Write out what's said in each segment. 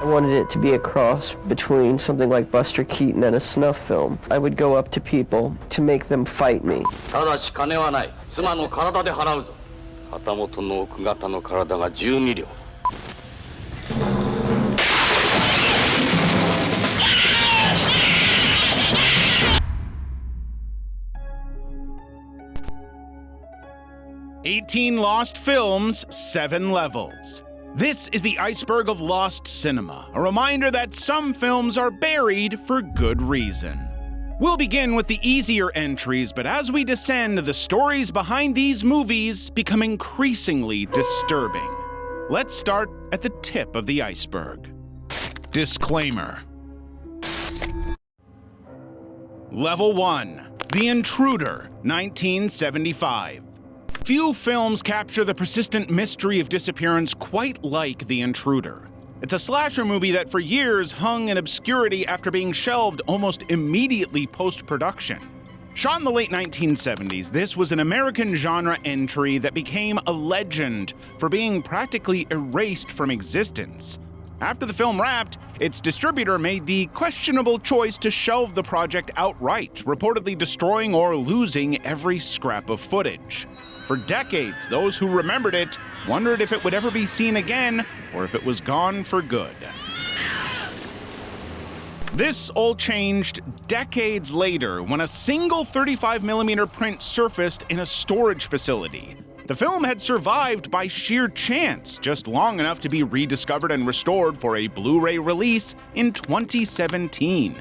wanted it to be a cross between something like Buster Keaton and a snuff film. I would go up to people to make them fight me. ただし金はない。妻の体で払うぞ。旗本の奥方の体が12両。18 lost films, 7 levels. This is the iceberg of lost cinema, a reminder that some films are buried for good reason. We'll begin with the easier entries, but as we descend, the stories behind these movies become increasingly disturbing. Let's start at the tip of the iceberg. Disclaimer. Level 1. The Intruder, 1975. Few films capture the persistent mystery of disappearance quite like The Intruder. It's a slasher movie that for years hung in obscurity after being shelved almost immediately post-production. Shot in the late 1970s, this was an American genre entry that became a legend for being practically erased from existence. After the film wrapped, its distributor made the questionable choice to shelve the project outright, reportedly destroying or losing every scrap of footage. For decades, those who remembered it wondered if it would ever be seen again or if it was gone for good. This all changed decades later when a single 35mm print surfaced in a storage facility. The film had survived by sheer chance, just long enough to be rediscovered and restored for a Blu-ray release in 2017.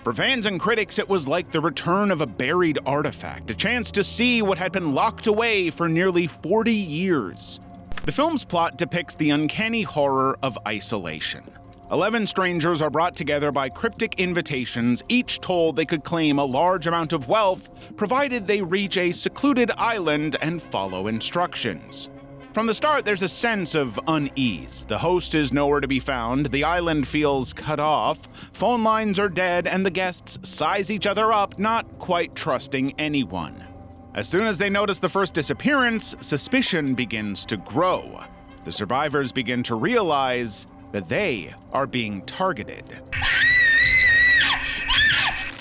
For fans and critics, it was like the return of a buried artifact, a chance to see what had been locked away for nearly 40 years. The film's plot depicts the uncanny horror of isolation. 11 strangers are brought together by cryptic invitations, each told they could claim a large amount of wealth, provided they reach a secluded island and follow instructions. From the start, there's a sense of unease. The host is nowhere to be found, the island feels cut off, phone lines are dead, and the guests size each other up, not quite trusting anyone. As soon as they notice the first disappearance, suspicion begins to grow. The survivors begin to realize that they are being targeted.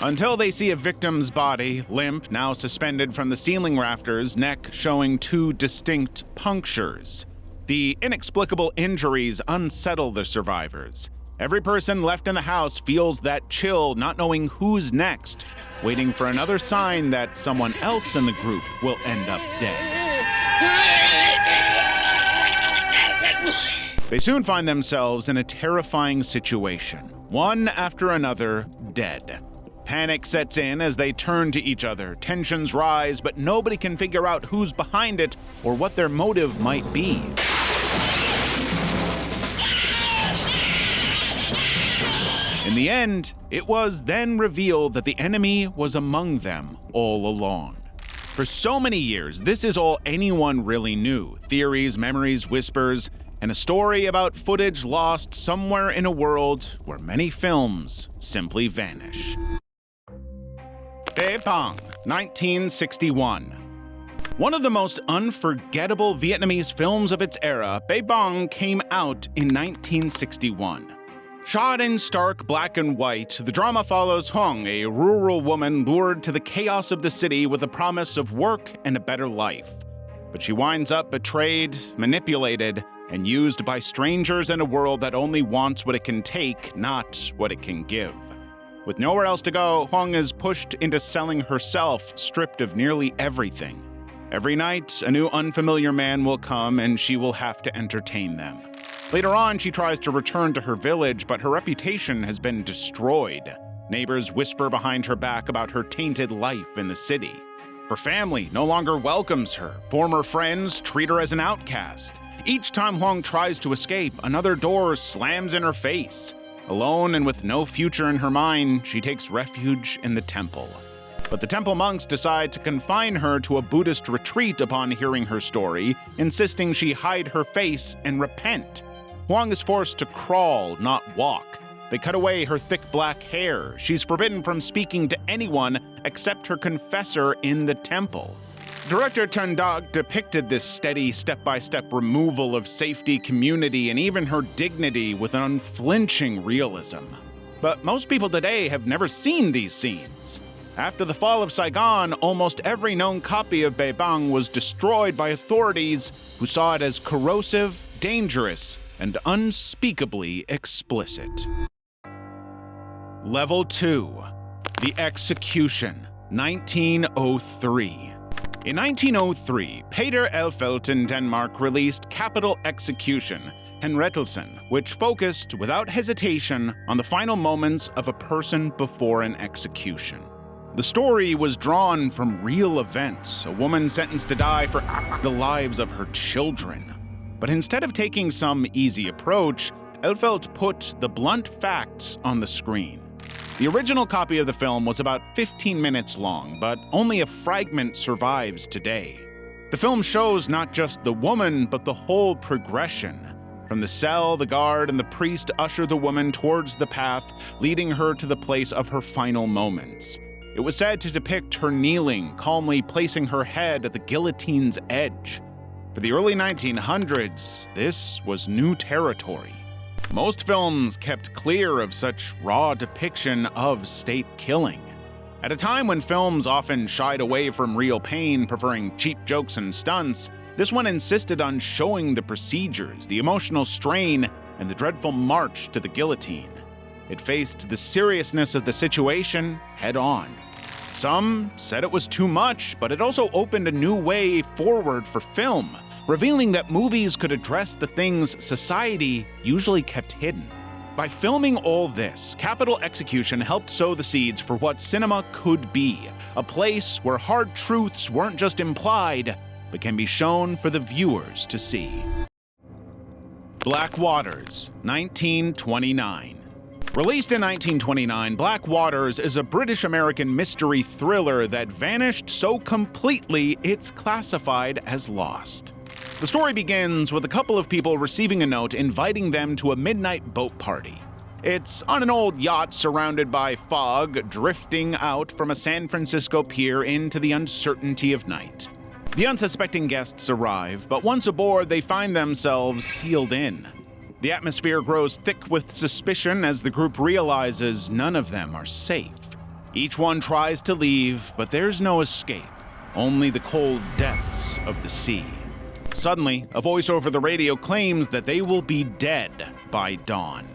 Until they see a victim's body, limp, now suspended from the ceiling rafters, neck showing 2 distinct punctures. The inexplicable injuries unsettle the survivors. Every person left in the house feels that chill, not knowing who's next, waiting for another sign that someone else in the group will end up dead. They soon find themselves in a terrifying situation, one after another dead. Panic sets in as they turn to each other. Tensions rise, but nobody can figure out who's behind it or what their motive might be. In the end, it was then revealed that the enemy was among them all along. For so many years, this is all anyone really knew. Theories, memories, whispers, and a story about footage lost somewhere in a world where many films simply vanish. Bae Bang, 1961. One of the most unforgettable Vietnamese films of its era, Bae Bang came out in 1961. Shot in stark black and white, the drama follows Hong, a rural woman lured to the chaos of the city with a promise of work and a better life. But she winds up betrayed, manipulated, and used by strangers in a world that only wants what it can take, not what it can give. With nowhere else to go, Huang is pushed into selling herself, stripped of nearly everything. Every night, a new unfamiliar man will come and she will have to entertain them. Later on, she tries to return to her village, but her reputation has been destroyed. Neighbors whisper behind her back about her tainted life in the city. Her family no longer welcomes her. Former friends treat her as an outcast. Each time Huang tries to escape, another door slams in her face. Alone and with no future in her mind, she takes refuge in the temple. But the temple monks decide to confine her to a Buddhist retreat upon hearing her story, insisting she hide her face and repent. Huang is forced to crawl, not walk. They cut away her thick black hair. She's forbidden from speaking to anyone except her confessor in the temple. Director Tundak depicted this steady, step-by-step removal of safety, community, and even her dignity with an unflinching realism. But most people today have never seen these scenes. After the fall of Saigon, almost every known copy of Baebang was destroyed by authorities who saw it as corrosive, dangerous, and unspeakably explicit. Level 2. The Execution, 1903. In 1903, Peter Elfelt in Denmark released Capital Execution, Henrettelsen, which focused, without hesitation, on the final moments of a person before an execution. The story was drawn from real events, a woman sentenced to die for the lives of her children. But instead of taking some easy approach, Elfelt put the blunt facts on the screen. The original copy of the film was about 15 minutes long, but only a fragment survives today. The film shows not just the woman, but the whole progression. From the cell, the guard, and the priest usher the woman towards the path, leading her to the place of her final moments. It was said to depict her kneeling, calmly placing her head at the guillotine's edge. For the early 1900s, this was new territory. Most films kept clear of such raw depiction of state killing. At a time when films often shied away from real pain, preferring cheap jokes and stunts, this one insisted on showing the procedures, the emotional strain, and the dreadful march to the guillotine. It faced the seriousness of the situation head-on. Some said it was too much, but it also opened a new way forward for film, revealing that movies could address the things society usually kept hidden. By filming all this, Capital Execution helped sow the seeds for what cinema could be, a place where hard truths weren't just implied, but can be shown for the viewers to see. Black Waters, 1929. Released in 1929, Black Waters is a British-American mystery thriller that vanished so completely it's classified as lost. The story begins with a couple of people receiving a note inviting them to a midnight boat party. It's on an old yacht surrounded by fog, drifting out from a San Francisco pier into the uncertainty of night. The unsuspecting guests arrive, but once aboard, they find themselves sealed in. The atmosphere grows thick with suspicion as the group realizes none of them are safe. Each one tries to leave, but there's no escape, only the cold depths of the sea. Suddenly, a voice over the radio claims that they will be dead by dawn.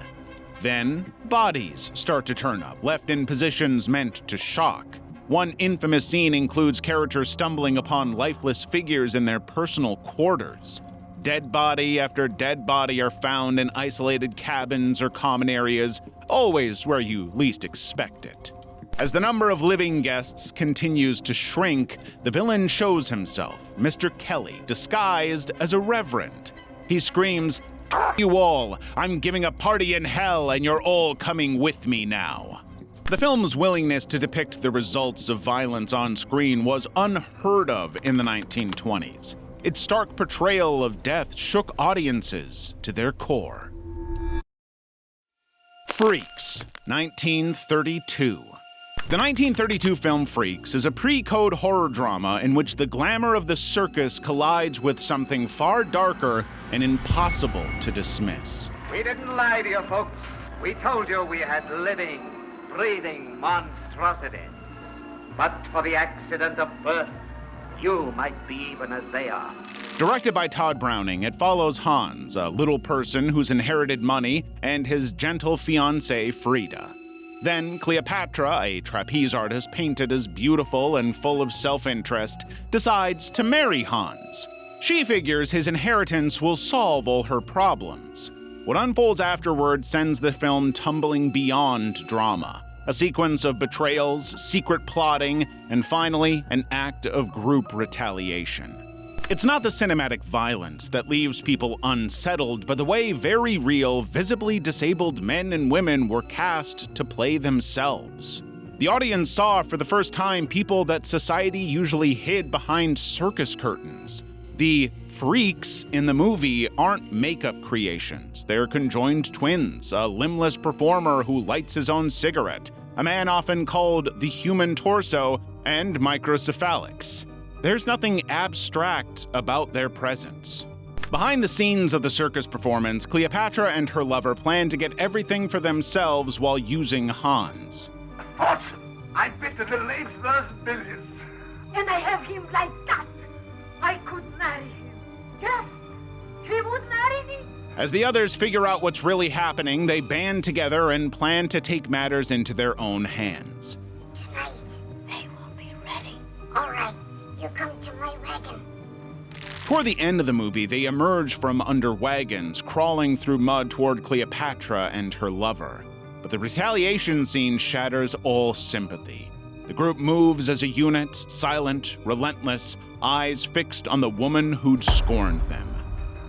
Then, bodies start to turn up, left in positions meant to shock. One infamous scene includes characters stumbling upon lifeless figures in their personal quarters. Dead body after dead body are found in isolated cabins or common areas, always where you least expect it. As the number of living guests continues to shrink, the villain shows himself, Mr. Kelly, disguised as a reverend. He screams, "F you all! I'm giving a party in hell and you're all coming with me now." The film's willingness to depict the results of violence on screen was unheard of in the 1920s. Its stark portrayal of death shook audiences to their core. Freaks, 1932. The 1932 film Freaks is a pre-code horror drama in which the glamour of the circus collides with something far darker and impossible to dismiss. We didn't lie to you folks. We told you we had living, breathing monstrosities. But for the accident of birth, you might be even as they are. Directed by Todd Browning, it follows Hans, a little person who's inherited money, and his gentle fiancée, Frida. Then Cleopatra, a trapeze artist painted as beautiful and full of self-interest, decides to marry Hans. She figures his inheritance will solve all her problems. What unfolds afterward sends the film tumbling beyond drama. A sequence of betrayals, secret plotting, and finally, an act of group retaliation. It's not the cinematic violence that leaves people unsettled, but the way very real, visibly disabled men and women were cast to play themselves. The audience saw for the first time people that society usually hid behind circus curtains. The freaks in the movie aren't makeup creations. They're conjoined twins, a limbless performer who lights his own cigarette, a man often called the human torso, and microcephalics. there's nothing abstract about their presence. Behind the scenes of the circus performance, Cleopatra and her lover plan to get everything for themselves while using Hans. A fortune. I bet the lady's worth billions. And I have him like that. I could marry him. Yes, he would marry me. As the others figure out what's really happening, they band together and plan to take matters into their own hands. Tonight, they will be ready. All right, you come to my wagon. Toward the end of the movie, they emerge from under wagons, crawling through mud toward Cleopatra and her lover. But the retaliation scene shatters all sympathy. The group moves as a unit, silent, relentless, eyes fixed on the woman who'd scorned them.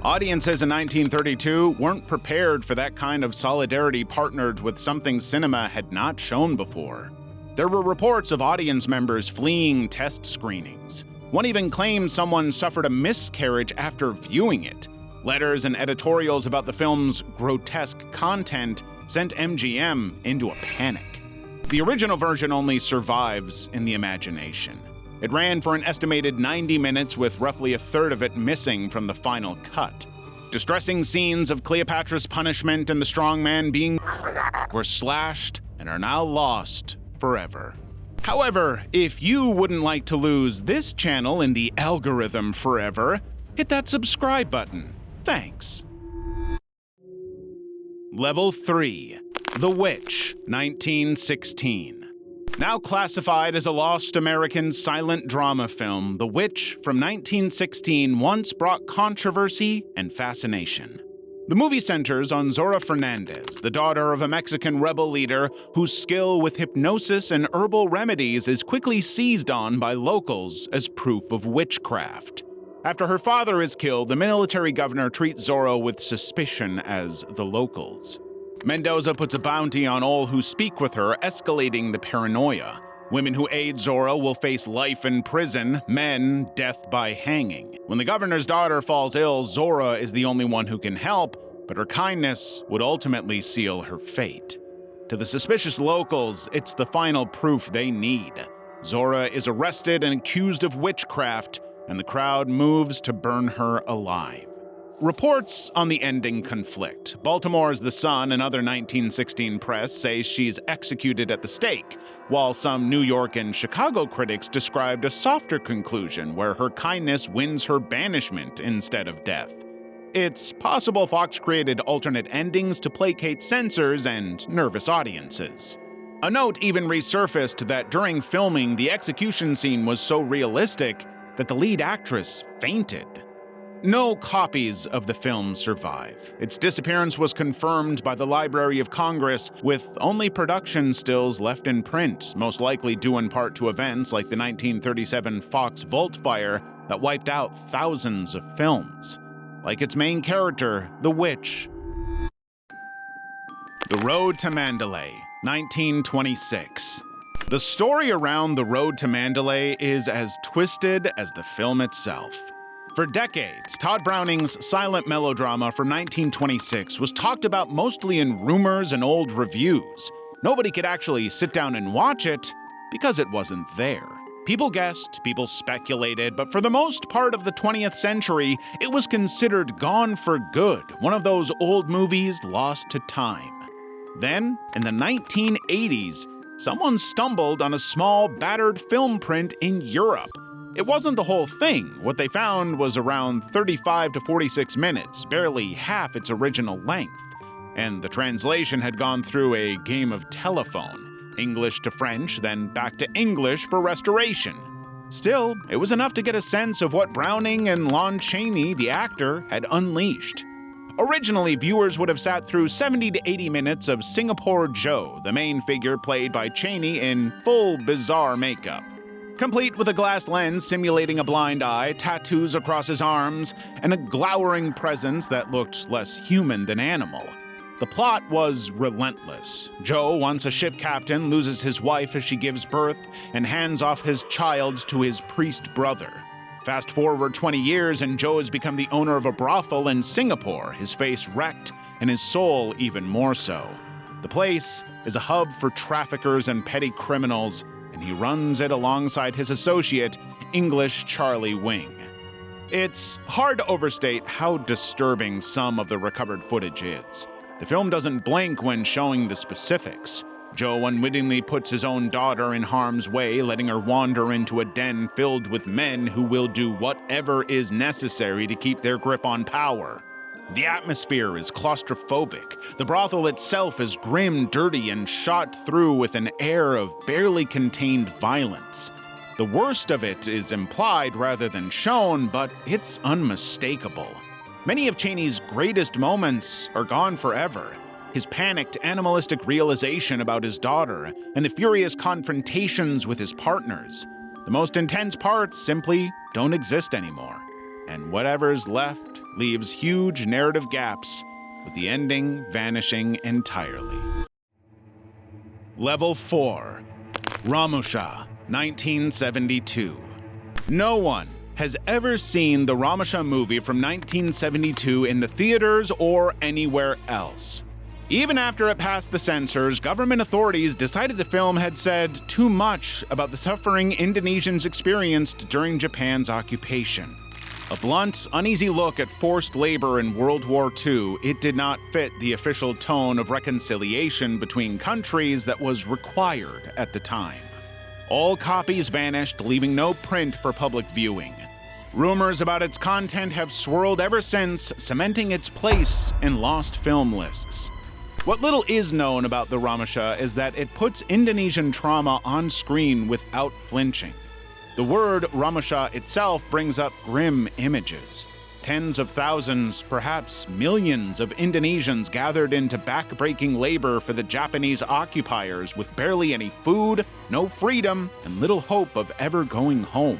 Audiences in 1932 weren't prepared for that kind of solidarity partnered with something cinema had not shown before. There were reports of audience members fleeing test screenings. One even claimed someone suffered a miscarriage after viewing it. Letters and editorials about the film's grotesque content sent MGM into a panic. The original version only survives in the imagination. It ran for an estimated 90 minutes, with roughly a third of it missing from the final cut. Distressing scenes of Cleopatra's punishment and the strongman being were slashed and are now lost forever. However, if you wouldn't like to lose this channel in the algorithm forever, hit that subscribe button. Thanks. Level 3. The Witch, 1916. Now classified as a lost American silent drama film, The Witch from 1916 once brought controversy and fascination. The movie centers on Zora Fernandez, the daughter of a Mexican rebel leader whose skill with hypnosis and herbal remedies is quickly seized on by locals as proof of witchcraft. After her father is killed, the military governor treats Zora with suspicion as the locals. Mendoza puts a bounty on all who speak with her, escalating the paranoia. Women who aid Zora will face life in prison, men, death by hanging. When the governor's daughter falls ill, Zora is the only one who can help, but her kindness would ultimately seal her fate. To the suspicious locals, it's the final proof they need. Zora is arrested and accused of witchcraft, and the crowd moves to burn her alive. Reports on the ending conflict. Baltimore's The Sun and other 1916 press say she's executed at the stake, while some New York and Chicago critics described a softer conclusion where her kindness wins her banishment instead of death. It's possible Fox created alternate endings to placate censors and nervous audiences. A note even resurfaced that during filming, the execution scene was so realistic that the lead actress fainted. No copies of the film survive. Its disappearance was confirmed by the Library of Congress, with only production stills left in print, most likely due in part to events like the 1937 Fox Vault fire that wiped out thousands of films. Like its main character, the witch. The Road to Mandalay, 1926. The story around The Road to Mandalay is as twisted as the film itself. For decades, Todd Browning's silent melodrama from 1926 was talked about mostly in rumors and old reviews. Nobody could actually sit down and watch it because it wasn't there. People guessed, people speculated, but for the most part of the 20th century, it was considered gone for good, one of those old movies lost to time. Then, in the 1980s, someone stumbled on a small, battered film print in Europe. It wasn't the whole thing. What they found was around 35 to 46 minutes, barely half its original length. And the translation had gone through a game of telephone, English to French, then back to English for restoration. Still, it was enough to get a sense of what Browning and Lon Chaney, the actor, had unleashed. Originally, viewers would have sat through 70 to 80 minutes of Singapore Joe, the main figure played by Chaney in full bizarre makeup. Complete with a glass lens simulating a blind eye, tattoos across his arms, and a glowering presence that looked less human than animal. The plot was relentless. Joe, once a ship captain, loses his wife as she gives birth and hands off his child to his priest brother. Fast forward 20 years and Joe has become the owner of a brothel in Singapore, his face wrecked and his soul even more so. The place is a hub for traffickers and petty criminals, and he runs it alongside his associate, English Charlie Wing. It's hard to overstate how disturbing some of the recovered footage is. The film doesn't blink when showing the specifics. Joe unwittingly puts his own daughter in harm's way, letting her wander into a den filled with men who will do whatever is necessary to keep their grip on power. The atmosphere is claustrophobic. The brothel itself is grim, dirty, and shot through with an air of barely contained violence. The worst of it is implied rather than shown, but it's unmistakable. Many of Chaney's greatest moments are gone forever. His panicked, animalistic realization about his daughter, and the furious confrontations with his partners. The most intense parts simply don't exist anymore. And whatever's left leaves huge narrative gaps, with the ending vanishing entirely. Level 4. Ramusha, 1972. No one has ever seen the Ramusha movie from 1972 in the theaters or anywhere else. Even after it passed the censors, government authorities decided the film had said too much about the suffering Indonesians experienced during Japan's occupation. A blunt, uneasy look at forced labor in World War II, it did not fit the official tone of reconciliation between countries that was required at the time. All copies vanished, leaving no print for public viewing. Rumors about its content have swirled ever since, cementing its place in lost film lists. What little is known about the Ramusha is that it puts Indonesian trauma on screen without flinching. The word Ramusha itself brings up grim images. Tens of thousands, perhaps millions of Indonesians gathered into back-breaking labor for the Japanese occupiers with barely any food, no freedom, and little hope of ever going home.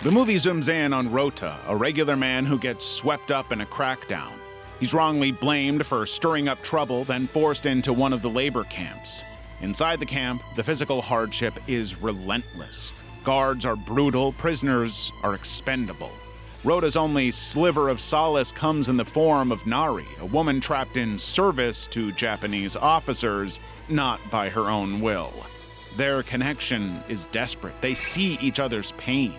The movie zooms in on Rota, a regular man who gets swept up in a crackdown. He's wrongly blamed for stirring up trouble, then forced into one of the labor camps. Inside the camp, the physical hardship is relentless. Guards are brutal, prisoners are expendable. Rota's only sliver of solace comes in the form of Nari, a woman trapped in service to Japanese officers, not by her own will. Their connection is desperate. They see each other's pain.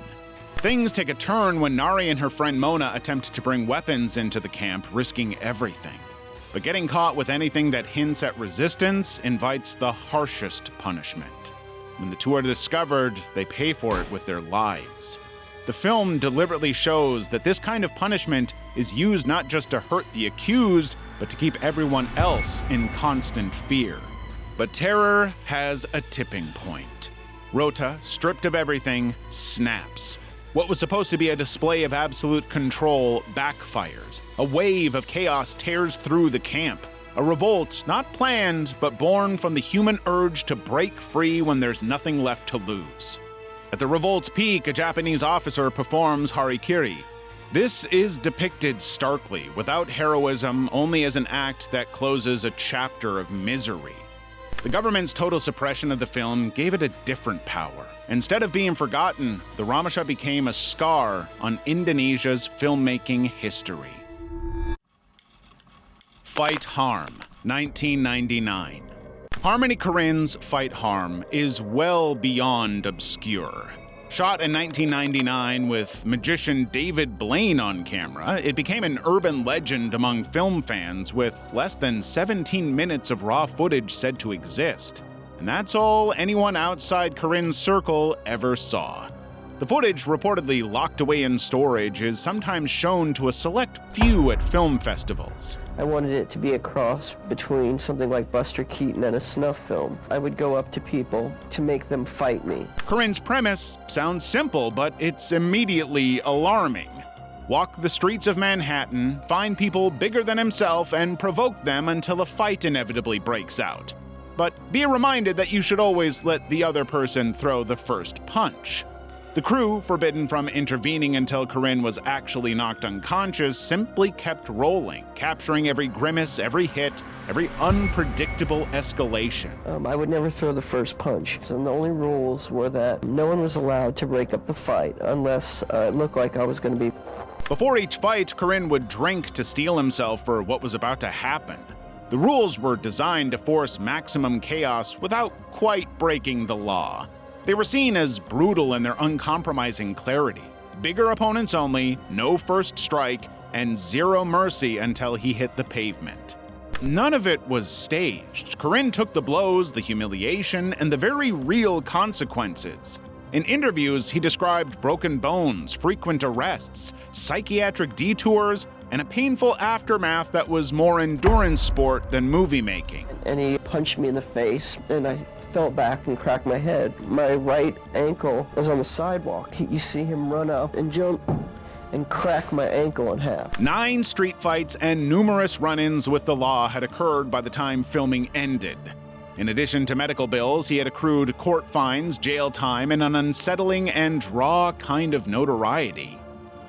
Things take a turn when Nari and her friend Mona attempt to bring weapons into the camp, risking everything. But getting caught with anything that hints at resistance invites the harshest punishment. When the two are discovered, they pay for it with their lives. The film deliberately shows that this kind of punishment is used not just to hurt the accused, but to keep everyone else in constant fear. But terror has a tipping point. Rota, stripped of everything, snaps. What was supposed to be a display of absolute control backfires. A wave of chaos tears through the camp. A revolt not planned, but born from the human urge to break free when there's nothing left to lose. At the revolt's peak, a Japanese officer performs harikiri. This is depicted starkly, without heroism, only as an act that closes a chapter of misery. The government's total suppression of the film gave it a different power. Instead of being forgotten, the Ramusha became a scar on Indonesia's filmmaking history. Fight Harm, 1999. Harmony Korine's Fight Harm is well beyond obscure. Shot in 1999 with magician David Blaine on camera, it became an urban legend among film fans with less than 17 minutes of raw footage said to exist. And that's all anyone outside Korine's circle ever saw. The footage, reportedly locked away in storage, is sometimes shown to a select few at film festivals. I wanted it to be a cross between something like Buster Keaton and a snuff film. I would go up to people to make them fight me. Korine's premise sounds simple, but it's immediately alarming. Walk the streets of Manhattan, find people bigger than himself, and provoke them until a fight inevitably breaks out. But be reminded that you should always let the other person throw the first punch. The crew, forbidden from intervening until Korine was actually knocked unconscious, simply kept rolling, capturing every grimace, every hit, every unpredictable escalation. I would never throw the first punch. And the only rules were that no one was allowed to break up the fight unless it looked like I was going to be. Before each fight, Korine would drink to steel himself for what was about to happen. The rules were designed to force maximum chaos without quite breaking the law. They were seen as brutal in their uncompromising clarity. Bigger opponents only, no first strike, and zero mercy until he hit the pavement. None of it was staged. Corinne took the blows, the humiliation, and the very real consequences. In interviews, he described broken bones, frequent arrests, psychiatric detours, and a painful aftermath that was more endurance sport than movie making. And he punched me in the face, and I fell back and cracked my head. My right ankle was on the sidewalk. You see him run up and jump and crack my ankle in half. 9 street fights and numerous run-ins with the law had occurred by the time filming ended. In addition to medical bills, he had accrued court fines, jail time, and an unsettling and raw kind of notoriety.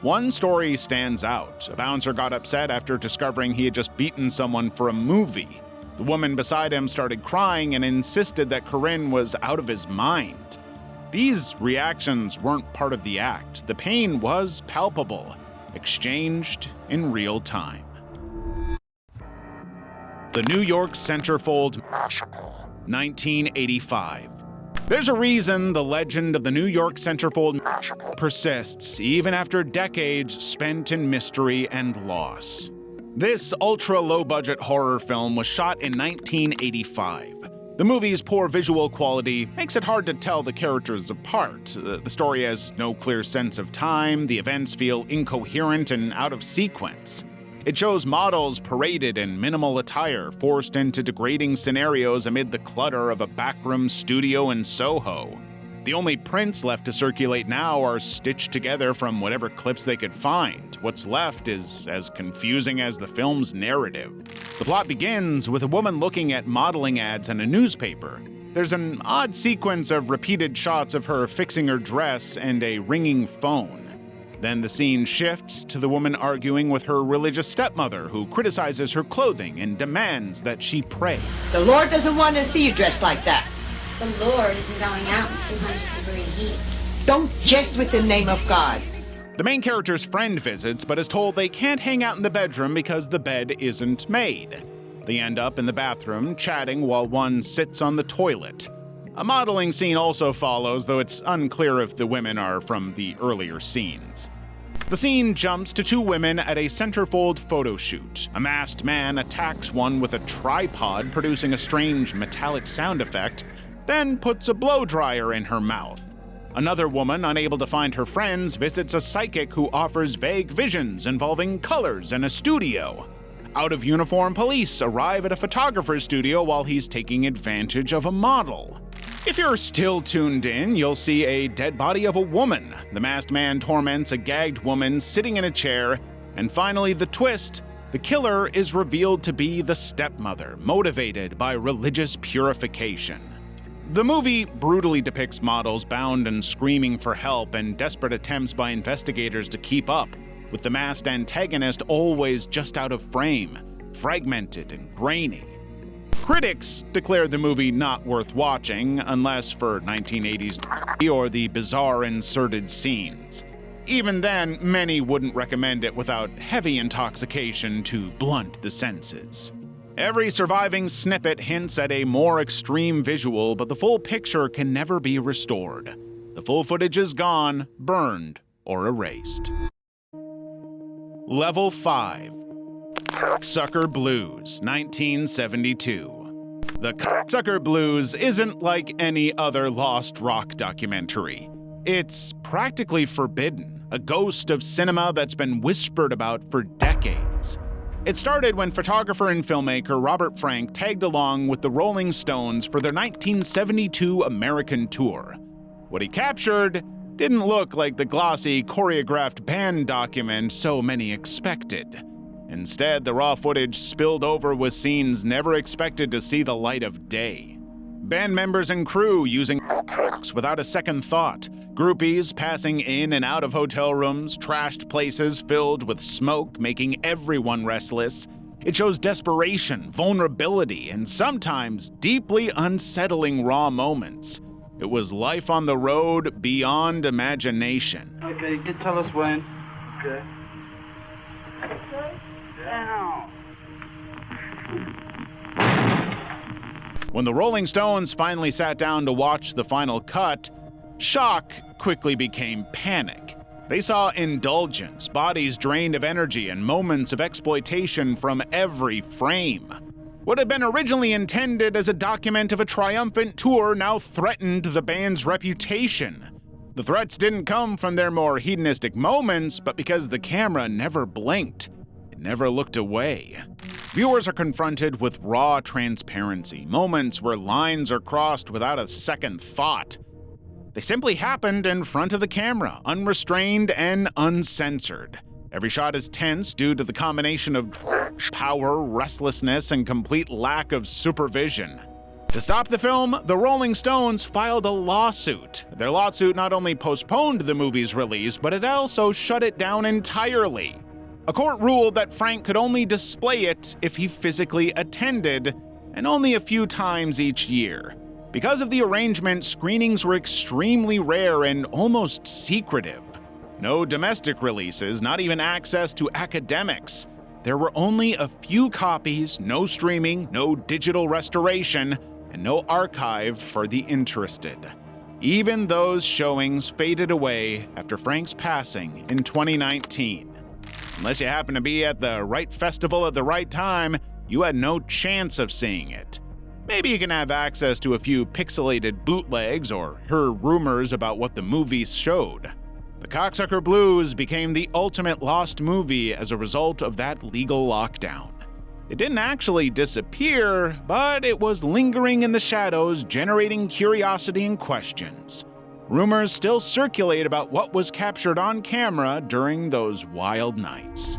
One story stands out. A bouncer got upset after discovering he had just beaten someone for a movie. The woman beside him started crying and insisted that Corinne was out of his mind. These reactions weren't part of the act. The pain was palpable, exchanged in real time. The New York Centerfold Massacre, 1985. There's a reason the legend of the New York Centerfold Massacre persists even after decades spent in mystery and loss. This ultra-low-budget horror film was shot in 1985. The movie's poor visual quality makes it hard to tell the characters apart. The story has no clear sense of time, the events feel incoherent and out of sequence. It shows models paraded in minimal attire, forced into degrading scenarios amid the clutter of a backroom studio in Soho. The only prints left to circulate now are stitched together from whatever clips they could find. What's left is as confusing as the film's narrative. The plot begins with a woman looking at modeling ads in a newspaper. There's an odd sequence of repeated shots of her fixing her dress and a ringing phone. Then the scene shifts to the woman arguing with her religious stepmother, who criticizes her clothing and demands that she pray. The Lord doesn't want to see you dressed like that. The Lord isn't going out in 200-degree heat. Don't jest with the name of God. The main character's friend visits, but is told they can't hang out in the bedroom because the bed isn't made. They end up in the bathroom, chatting while one sits on the toilet. A modeling scene also follows, though it's unclear if the women are from the earlier scenes. The scene jumps to 2 women at a centerfold photo shoot. A masked man attacks one with a tripod, producing a strange metallic sound effect, then puts a blow dryer in her mouth. Another woman, unable to find her friends, visits a psychic who offers vague visions involving colors and a studio. Out-of-uniform police arrive at a photographer's studio while he's taking advantage of a model. If you're still tuned in, you'll see a dead body of a woman. The masked man torments a gagged woman sitting in a chair, and finally the twist: the killer is revealed to be the stepmother, motivated by religious purification. The movie brutally depicts models bound and screaming for help and desperate attempts by investigators to keep up, with the masked antagonist always just out of frame, fragmented and grainy. Critics declared the movie not worth watching, unless for 1980s or the bizarre inserted scenes. Even then, many wouldn't recommend it without heavy intoxication to blunt the senses. Every surviving snippet hints at a more extreme visual, but the full picture can never be restored. The full footage is gone, burned, or erased. Level 5. Sucker Blues, 1972. The Sucker Blues isn't like any other lost rock documentary. It's practically forbidden, a ghost of cinema that's been whispered about for decades. It started when photographer and filmmaker Robert Frank tagged along with the Rolling Stones for their 1972 American tour. What he captured didn't look like the glossy, choreographed band document so many expected. Instead, the raw footage spilled over with scenes never expected to see the light of day. Band members and crew using tricks without a second thought, groupies passing in and out of hotel rooms, trashed places filled with smoke making everyone restless. It shows desperation, vulnerability, and sometimes deeply unsettling raw moments. It was life on the road beyond imagination. Okay, you can tell us when. Okay. Down. When the Rolling Stones finally sat down to watch the final cut, Shock quickly became panic. They saw indulgence, bodies drained of energy, and moments of exploitation from every frame. What had been originally intended as a document of a triumphant tour now threatened the band's reputation. The threats didn't come from their more hedonistic moments, but because the camera never blinked. It never looked away. Viewers are confronted with raw transparency, moments where lines are crossed without a second thought. They simply happened in front of the camera, unrestrained and uncensored. Every shot is tense due to the combination of power, restlessness, and complete lack of supervision. To stop the film, the Rolling Stones filed a lawsuit. Their lawsuit not only postponed the movie's release, but it also shut it down entirely. A court ruled that Frank could only display it if he physically attended, and only a few times each year. Because of the arrangement, screenings were extremely rare and almost secretive. No domestic releases, not even access to academics. There were only a few copies, no streaming, no digital restoration, and no archive for the interested. Even those showings faded away after Frank's passing in 2019. Unless you happened to be at the right festival at the right time, you had no chance of seeing it. Maybe you can have access to a few pixelated bootlegs or hear rumors about what the movies showed. The Cocksucker Blues became the ultimate lost movie as a result of that legal lockdown. It didn't actually disappear, but it was lingering in the shadows, generating curiosity and questions. Rumors still circulate about what was captured on camera during those wild nights.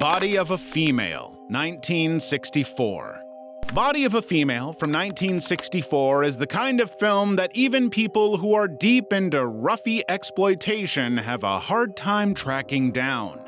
Body of a Female, 1964. Body of a Female from 1964 is the kind of film that even people who are deep into roughy exploitation have a hard time tracking down.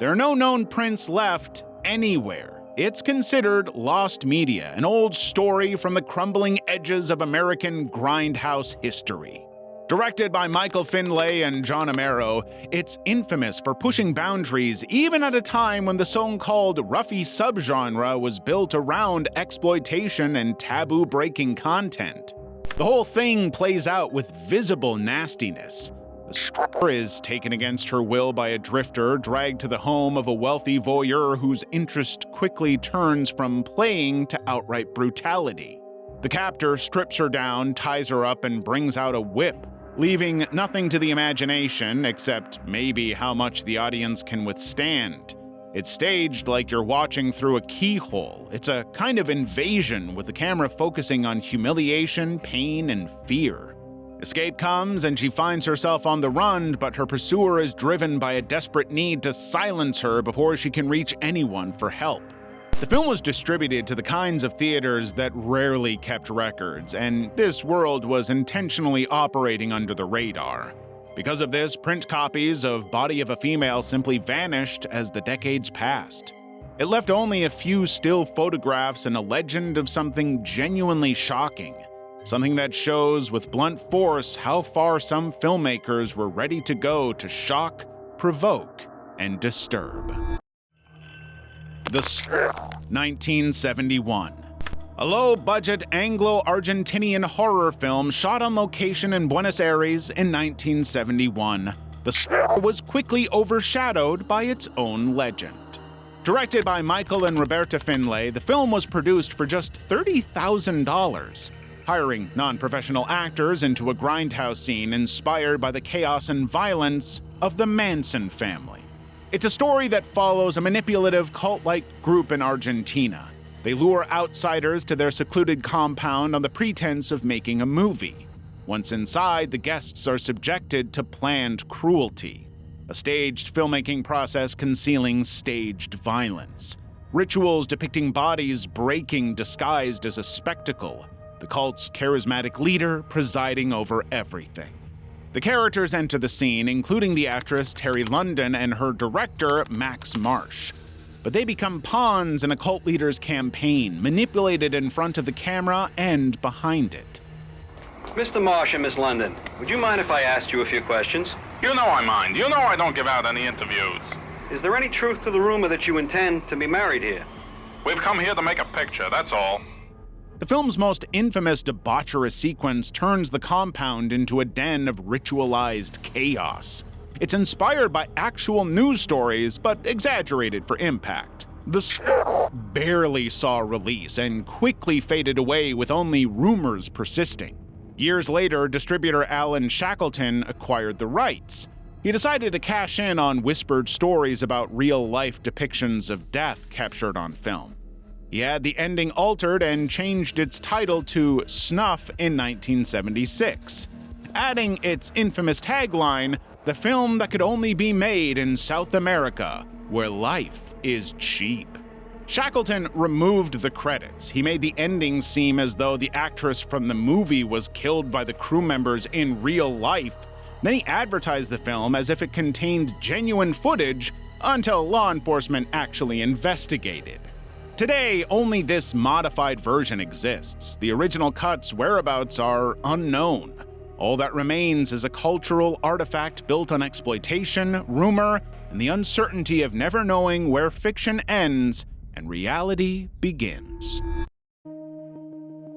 There are no known prints left anywhere. It's considered lost media, an old story from the crumbling edges of American grindhouse history. Directed by Michael Finlay and John Amaro, it's infamous for pushing boundaries even at a time when the so-called roughy subgenre was built around exploitation and taboo-breaking content. The whole thing plays out with visible nastiness. The stripper is taken against her will by a drifter, dragged to the home of a wealthy voyeur whose interest quickly turns from playing to outright brutality. The captor strips her down, ties her up, and brings out a whip, leaving nothing to the imagination except maybe how much the audience can withstand. It's staged like you're watching through a keyhole. It's a kind of invasion with the camera focusing on humiliation, pain, and fear. Escape comes and she finds herself on the run, but her pursuer is driven by a desperate need to silence her before she can reach anyone for help. The film was distributed to the kinds of theaters that rarely kept records, and this world was intentionally operating under the radar. Because of this, print copies of Body of a Female simply vanished as the decades passed. It left only a few still photographs and a legend of something genuinely shocking, something that shows with blunt force how far some filmmakers were ready to go to shock, provoke, and disturb. The 1971. A low-budget Anglo-Argentinian horror film shot on location in Buenos Aires in 1971. The was quickly overshadowed by its own legend. Directed by Michael and Roberta Finlay, the film was produced for just $30,000, hiring non-professional actors into a grindhouse scene inspired by the chaos and violence of the Manson family. It's a story that follows a manipulative cult-like group in Argentina. They lure outsiders to their secluded compound on the pretense of making a movie. Once inside, the guests are subjected to planned cruelty, a staged filmmaking process concealing staged violence, rituals depicting bodies breaking disguised as a spectacle, the cult's charismatic leader presiding over everything. The characters enter the scene, including the actress Terry London and her director, Max Marsh. But they become pawns in a cult leader's campaign, manipulated in front of the camera and behind it. Mr. Marsh and Miss London, would you mind if I asked you a few questions? You know I mind. You know I don't give out any interviews. Is there any truth to the rumor that you intend to be married here? We've come here to make a picture, that's all. The film's most infamous debaucherous sequence turns the compound into a den of ritualized chaos. It's inspired by actual news stories, but exaggerated for impact. The barely saw release and quickly faded away with only rumors persisting. Years later, distributor Alan Shackleton acquired the rights. He decided to cash in on whispered stories about real-life depictions of death captured on film. He had the ending altered and changed its title to Snuff in 1976, adding its infamous tagline, "The film that could only be made in South America, where life is cheap." Shackleton removed the credits. He made the ending seem as though the actress from the movie was killed by the crew members in real life. Then he advertised the film as if it contained genuine footage until law enforcement actually investigated. Today, only this modified version exists. The original cut's whereabouts are unknown. All that remains is a cultural artifact built on exploitation, rumor, and the uncertainty of never knowing where fiction ends and reality begins.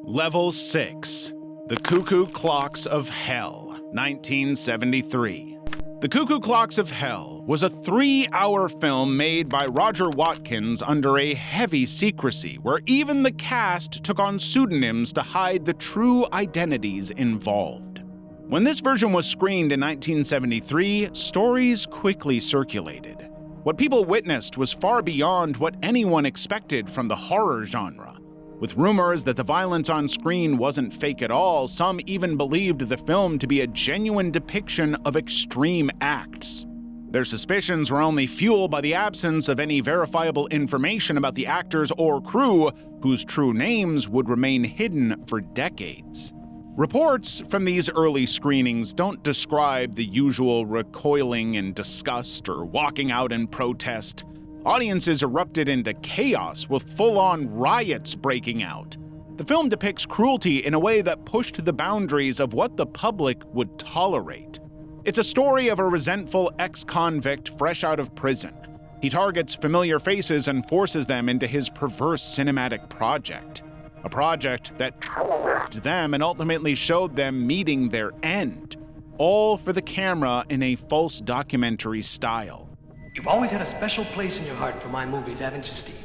Level 6. The Cuckoo Clocks of Hell, 1973. The Cuckoo Clocks of Hell was a 3-hour film made by Roger Watkins under a heavy secrecy, where even the cast took on pseudonyms to hide the true identities involved. When this version was screened in 1973, stories quickly circulated. What people witnessed was far beyond what anyone expected from the horror genre. With rumors that the violence on screen wasn't fake at all, some even believed the film to be a genuine depiction of extreme acts. Their suspicions were only fueled by the absence of any verifiable information about the actors or crew, whose true names would remain hidden for decades. Reports from these early screenings don't describe the usual recoiling in disgust or walking out in protest. Audiences erupted into chaos with full-on riots breaking out. The film depicts cruelty in a way that pushed the boundaries of what the public would tolerate. It's a story of a resentful ex-convict fresh out of prison. He targets familiar faces and forces them into his perverse cinematic project. A project that trapped them and ultimately showed them meeting their end. All for the camera in a false documentary style. You've always had a special place in your heart for my movies, haven't you, Steve?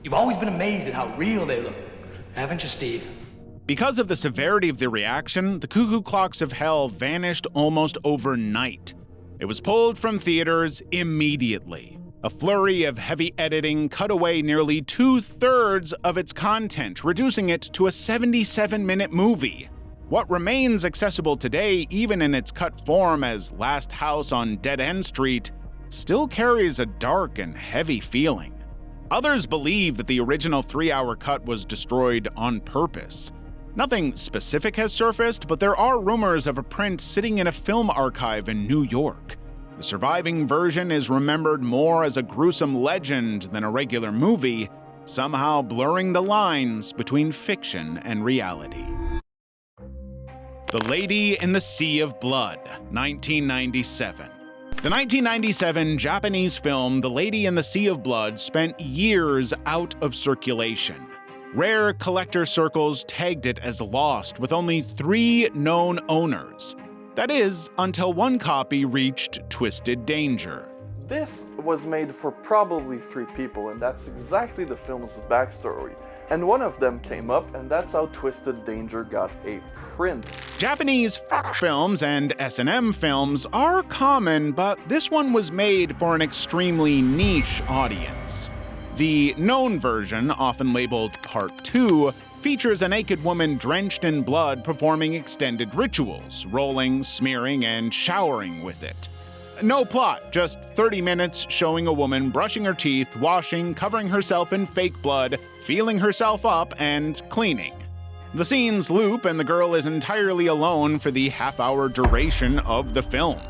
You've always been amazed at how real they look, haven't you, Steve? Because of the severity of the reaction, The Cuckoo Clocks of Hell vanished almost overnight. It was pulled from theaters immediately. A flurry of heavy editing cut away nearly 2/3 of its content, reducing it to a 77-minute movie. What remains accessible today, even in its cut form as Last House on Dead End Street, still carries a dark and heavy feeling. Others believe that the original 3-hour cut was destroyed on purpose. Nothing specific has surfaced, but there are rumors of a print sitting in a film archive in New York. The surviving version is remembered more as a gruesome legend than a regular movie, somehow blurring the lines between fiction and reality. The Lady in the Sea of Blood, 1997. The 1997 Japanese film The Lady in the Sea of Blood spent years out of circulation. Rare collector circles tagged it as lost, with only 3 known owners. That is, until one copy reached Twisted Danger. This was made for probably 3 people, and that's exactly the film's backstory. And one of them came up, and that's how Twisted Danger got a print. Japanese films and S&M films are common, but this one was made for an extremely niche audience. The known version, often labeled Part 2, features a naked woman drenched in blood performing extended rituals, rolling, smearing, and showering with it. No plot, just 30 minutes showing a woman brushing her teeth, washing, covering herself in fake blood, feeling herself up, and cleaning. The scenes loop and the girl is entirely alone for the half-hour duration of the film.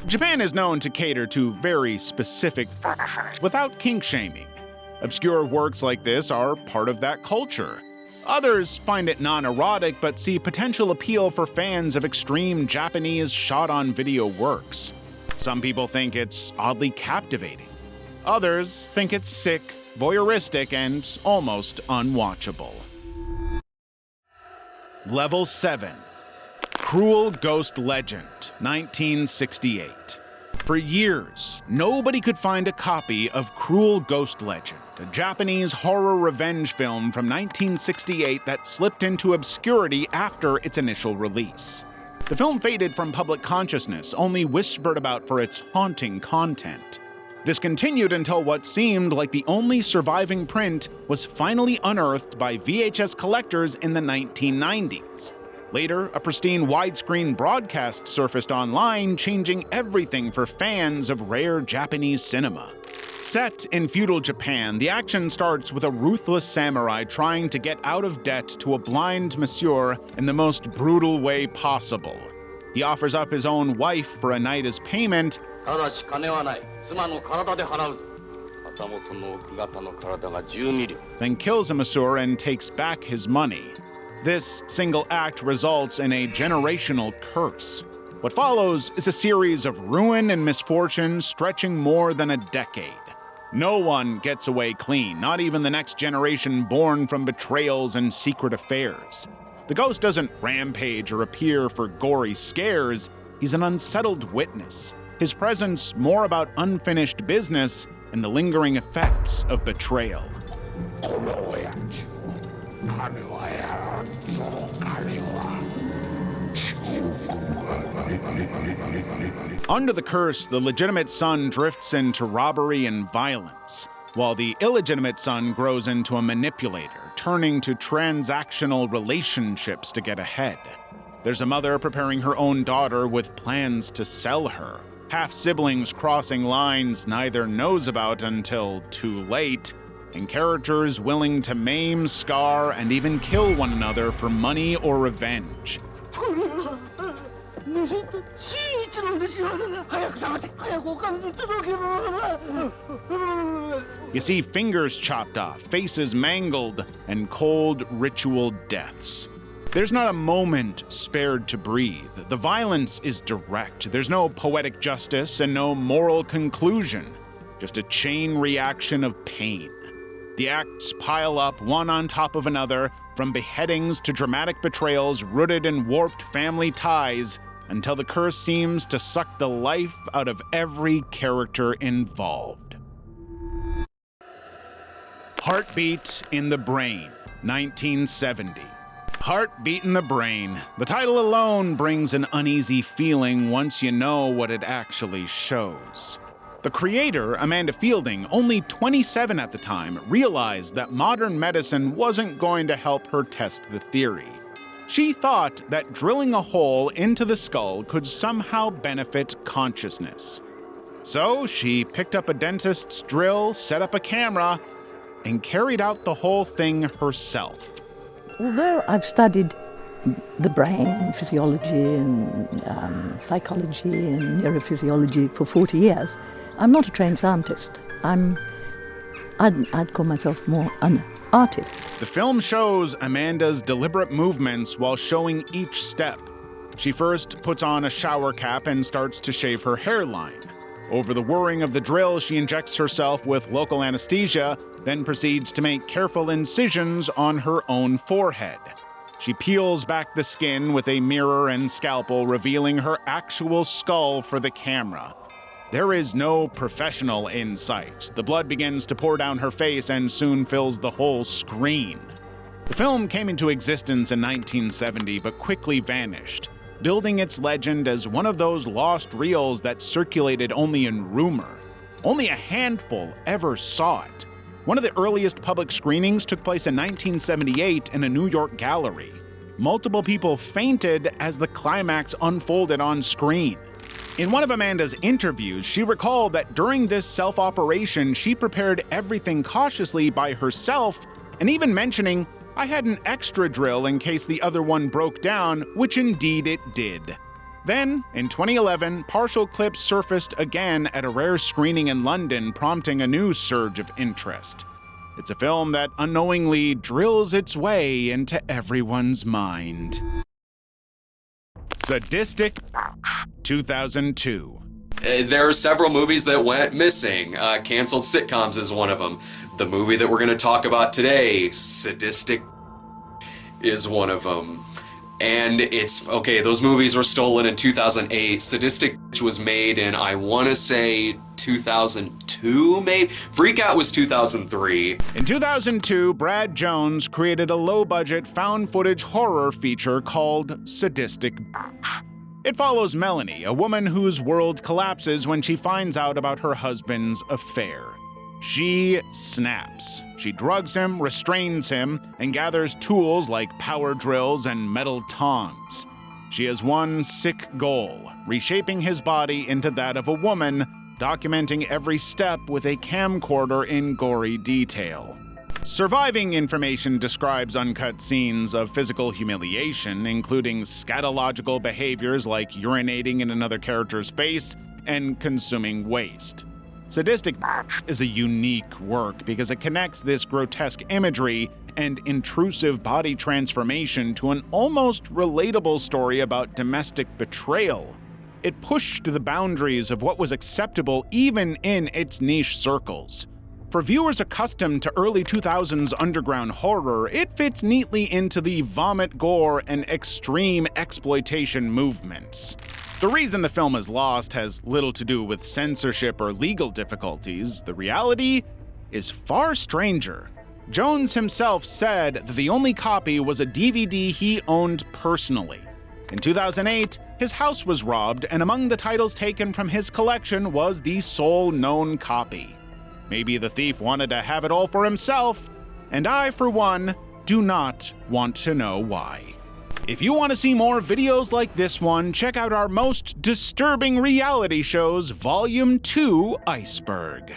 Japan is known to cater to very specific without kink-shaming. Obscure works like this are part of that culture. Others find it non-erotic but see potential appeal for fans of extreme Japanese shot-on-video works. Some people think it's oddly captivating. Others think it's sick, voyeuristic, and almost unwatchable. Level 7. Cruel Ghost Legend, 1968. For years, nobody could find a copy of Cruel Ghost Legend, a Japanese horror revenge film from 1968 that slipped into obscurity after its initial release. The film faded from public consciousness, only whispered about for its haunting content. This continued until what seemed like the only surviving print was finally unearthed by VHS collectors in the 1990s. Later, a pristine widescreen broadcast surfaced online, changing everything for fans of rare Japanese cinema. Set in feudal Japan, the action starts with a ruthless samurai trying to get out of debt to a blind monsieur in the most brutal way possible. He offers up his own wife for a night as payment, then kills a monsieur and takes back his money. This single act results in a generational curse. What follows is a series of ruin and misfortune stretching more than a decade. No one gets away clean, not even the next generation born from betrayals and secret affairs. The ghost doesn't rampage or appear for gory scares, he's an unsettled witness, his presence more about unfinished business and the lingering effects of betrayal. Under the curse, the legitimate son drifts into robbery and violence, while the illegitimate son grows into a manipulator, turning to transactional relationships to get ahead. There's a mother preparing her own daughter with plans to sell her. Half-siblings crossing lines neither knows about until too late, and characters willing to maim, scar, and even kill one another for money or revenge. You see fingers chopped off, faces mangled, and cold ritual deaths. There's not a moment spared to breathe. The violence is direct. There's no poetic justice and no moral conclusion, just a chain reaction of pain. The acts pile up one on top of another, from beheadings to dramatic betrayals rooted in warped family ties, until the curse seems to suck the life out of every character involved. Heartbeat in the Brain, 1970. Heartbeat in the Brain. The title alone brings an uneasy feeling once you know what it actually shows. The creator, Amanda Fielding, only 27 at the time, realized that modern medicine wasn't going to help her test the theory. She thought that drilling a hole into the skull could somehow benefit consciousness. So she picked up a dentist's drill, set up a camera, and carried out the whole thing herself. Although I've studied the brain, physiology and psychology and neurophysiology for 40 years, I'm not a trained scientist. I'd call myself more an artist. The film shows Amanda's deliberate movements while showing each step. She first puts on a shower cap and starts to shave her hairline. Over the whirring of the drill, she injects herself with local anesthesia, then proceeds to make careful incisions on her own forehead. She peels back the skin with a mirror and scalpel, revealing her actual skull for the camera. There is no professional in sight. The blood begins to pour down her face and soon fills the whole screen. The film came into existence in 1970 but quickly vanished, building its legend as one of those lost reels that circulated only in rumor. Only a handful ever saw it. One of the earliest public screenings took place in 1978 in a New York gallery. Multiple people fainted as the climax unfolded on screen. In one of Amanda's interviews, she recalled that during this self-operation, she prepared everything cautiously by herself, and even mentioning, "I had an extra drill in case the other one broke down," which indeed it did. Then, in 2011, partial clips surfaced again at a rare screening in London, prompting a new surge of interest. It's a film that unknowingly drills its way into everyone's mind. Sadistic, 2002. There are several movies that went missing. Canceled sitcoms is one of them. The movie that we're going to talk about today, Sadistic, is one of them. And it's, okay, those movies were stolen in 2008. Sadistic was made in, I want to say, 2002, maybe? Freak Out was 2003. In 2002, Brad Jones created a low-budget found-footage horror feature called Sadistic. It follows Melanie, a woman whose world collapses when she finds out about her husband's affair. She snaps. She drugs him, restrains him, and gathers tools like power drills and metal tongs. She has one sick goal: reshaping his body into that of a woman, documenting every step with a camcorder in gory detail. Surviving information describes uncut scenes of physical humiliation, including scatological behaviors like urinating in another character's face and consuming waste. Sadistic is a unique work because it connects this grotesque imagery and intrusive body transformation to an almost relatable story about domestic betrayal. It pushed the boundaries of what was acceptable even in its niche circles. For viewers accustomed to early 2000s underground horror, it fits neatly into the vomit, gore, and extreme exploitation movements. The reason the film is lost has little to do with censorship or legal difficulties. The reality is far stranger. Jones himself said that the only copy was a DVD he owned personally. In 2008, his house was robbed, and among the titles taken from his collection was the sole known copy. Maybe the thief wanted to have it all for himself, and I, for one, do not want to know why. If you want to see more videos like this one, check out our most disturbing reality shows, Vol.2 Iceberg.